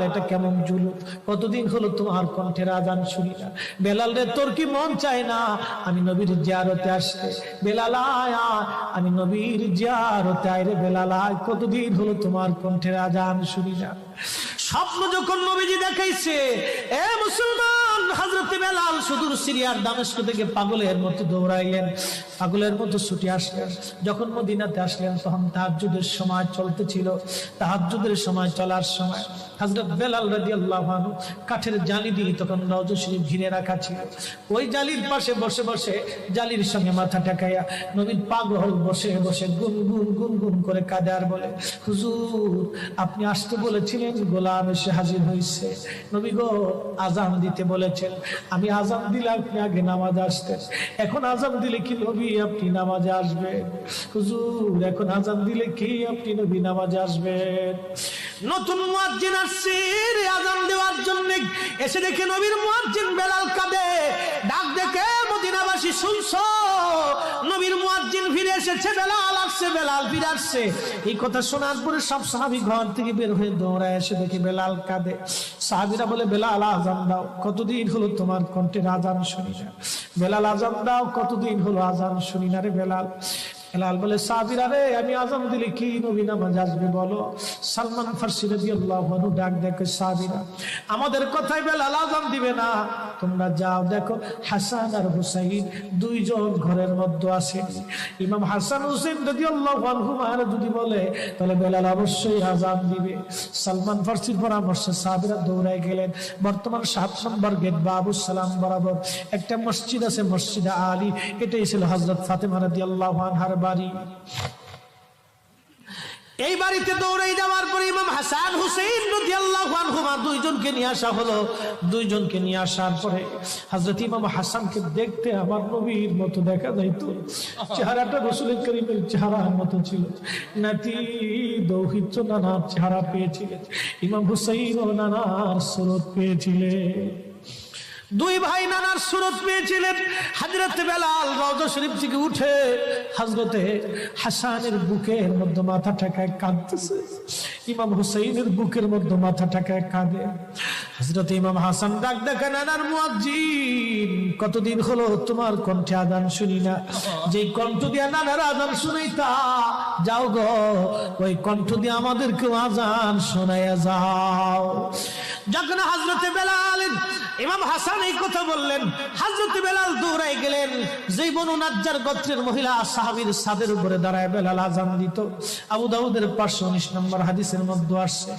এটা কেমন জুলুম, কতদিন হলো তোমার কণ্ঠের আজান শুনি না। বেলাল রে, তোর কি মন চায় না আমি নবীর জিয়ারতে আসতে? বেলাল আয়, আমি নবীর জিয়ারতে আয় রে বেলাল আয়, কতদিন হলো তোমার কণ্ঠের আজান শুনি না। স্বপ্ন যখন নবীজি দেখাইছে, এ মুসলমান, হযরত বেলাল সুদূর সিরিয়ার দামেস্ক থেকে পাগলের মতো দৌড়াইলেন, পাগলের মতো ছুটে আসলেন। যখন মদিনাতে আসলেন তখন তাহাজ্জুদের সময় চলতেছিল। তাহাজ্জুদের সময় চলার সময় হযরত বেলাল রাদিয়াল্লাহু আনহু কাঠের জালি দিয়ে তখন রওজা শরীফ ঘিরে রাখা ছিল। ওই জালির পাশে বসে বসে জালির সঙ্গে মাথা ঠেকাইয়া নবীর পাগল বসে বসে গুনগুন গুনগুন করে কাঁদে আর বলে, হুজুর আপনি আসতে বলেছিলেন, গোলাম এসে হাজির হয়েছে। নবী গো, আজান দিতে বলেছেন, আমি আজান দিলে আপনি আগে নামাজে আসতেন, এখন আজান দিলে কি নবী আপনি নামাজে আসবেন? হুজুর এখন আজান দিলে কি আপনি নবী নামাজে আসবেন? নতুন মুয়াজ্জিন আসছে আজান দেওয়ার জন্য, এসে দেখে নবীর মুয়াজ্জিন বেলাল কাঁদে। ডাক দেখে মদিনাবাসী শুনছো, নবীর মুয়াজ্জিন ফিরে এসেছে, বেলাল আসছে, বেলাল ফিরে আসছে। এই কথা শোনার পরে সব সাহাবী ঘর থেকে বের হয়ে দৌড়ায় এসে দেখে বেলাল কাঁদে। সাহাবীরা বলে, বেলাল আজান দাও, কতদিন হলো তোমার কণ্ঠের আজান শুনি না। বেলাল আজান দাও, কতদিন হলো আজান শুনি না রে বেলাল। বেলাল বলে, সাহাবীরা রে, আমি আজান দিলে কি নবী নামাজ আসবে বলো? সালমান ফারসি রাদিয়াল্লাহু আনহু ডাক দেখে, সাহাবীরা আমাদের কথাই বেলাল আজান দিবে না, তোমরা যাও দেখো হাসান আর হুসাইন দুইজন ঘরের মধ্যে আছে। ইমাম হাসান হুসাইন রাদিয়াল্লাহু আনহুমা যদি বলে তাহলে বেলাল অবশ্যই আজান দিবে। সালমান ফারসির পরামর্শে সাহাবীরা দৌড়ায় গেলেন। বর্তমান 7 নম্বর গেট বাবু সালাম বরাবর একটা মসজিদ আছে, মসজিদে আলী। এটাই ছিল হযরত ফাতেমা রাদিয়াল্লাহু আনহার বাড়ি। এই বাড়িতে দৌড়ে যাওয়ার পরে ইমাম হাসান হুসাইন রাদিয়াল্লাহু আনহুমা দুইজনকে নিয়ে আসা হলো। দুইজনকে নিয়ে আসার পরে হযরত ইমাম হাসানকে দেখতে আমার নবীর মতো দেখা যাইতো, চেহারাটা রাসূল করিমের চেহারার মতো ছিল। নাতি দৌহিত্র নানার চেহারা পেয়েছিলেন, ইমাম হুসাইন ও নানার সুরত পেয়েছিলেন। দুই ভাই নানার সুরত পেয়েছিলেন। হযরত বেলাল রওজা শরীফ থেকে উঠে হযরতে হাসানের বুকের মধ্যে মাথা ঠেকায় কাঁদতেছে, ইমাম হুসাইনের বুকের মধ্যে মাথা ঠেকায় কাঁদে। হযরত ইমাম হাসান ডাক দেখে, নানার মুয়াজ্জিন, কতদিন হলো তোমার কণ্ঠে আজান শুনি না। যে কণ্ঠ দিয়ে নানার আজান শুনাইতা, যাও গো ওই কণ্ঠ দিয়ে আমাদেরকে আজান শোনাইয়া যাও। যখন হযরতে বেলাল ইমাম হাসান এই কথা বললেন, হযরত বেলাল দৌড়াই গেলেন। যেই বনু নাজ্জার গোত্রের মহিলা সাহাবীর ছাদের উপরে দাঁড়ায় বেলাল আজান দিত। আবু দাউদের 519 নম্বর হাদিসের মধ্যে আসছে।